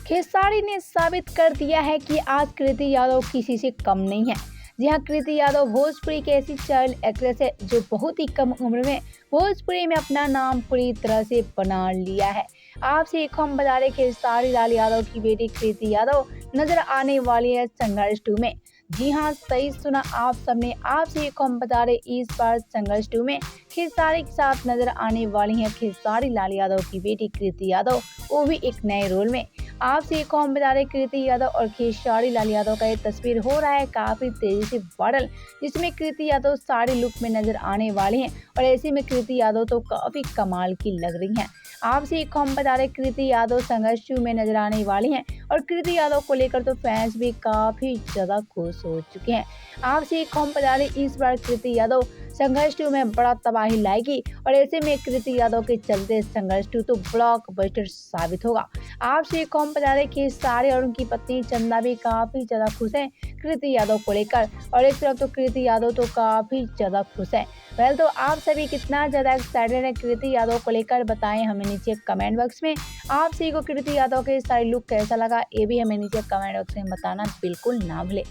खेसारी ने साबित कर दिया है कि आज कृति यादव किसी से कम नहीं है। जी हाँ, कृति यादव भोजपुरी की ऐसी चाइल्ड एक्ट्रेस है जो बहुत ही कम उम्र में भोजपुरी में अपना नाम पूरी तरह से बना लिया है। आपसे एक हम बता रहे खेसारी लाल यादव की बेटी कृति यादव नजर आने वाली है संघर्ष 2 में। जी हाँ, सही सुना आप सबने। आपसे एक हम बता रहे इस बार संघर्ष 2 में खेसारी के साथ नजर आने वाली है खेसारी लाल यादव की बेटी कृति यादव, वो भी एक नए रोल में। आपसे एक हम बता रहे कृति यादव और खेसारी लाल यादव का ये तस्वीर हो रहा है काफी तेजी से वायरल, जिसमें कृति यादव साड़ी लुक में नजर आने वाली हैं और ऐसे में कृति यादव तो काफी कमाल की लग रही हैं। आपसे एक हम बता रहे कृति यादव संघर्ष 2 में नजर आने वाली हैं और कृति यादव को लेकर तो फैंस भी काफी ज्यादा खुश हो चुके हैं। आपसे एक हम बता रहे इस बार कृति यादव संघर्ष 2 में बड़ा तबाही लाएगी और ऐसे में कृति यादव के चलते संघर्ष 2 तो ब्लॉकबस्टर साबित होगा। आपसे एक हम बता दें कि सारे और उनकी पत्नी चंदा भी काफी ज्यादा खुश हैं कृति यादव को लेकर और एक तरफ तो कृति यादव तो काफी ज्यादा खुश है। वेल, तो आप सभी कितना ज्यादा एक्साइटेड है कृति यादव को लेकर, बताएं हमें नीचे कमेंट बॉक्स में। आप सभी को कृति यादव के सारे लुक कैसा लगा ये भी हमें नीचे कमेंट बॉक्स में बताना बिल्कुल ना भूलें।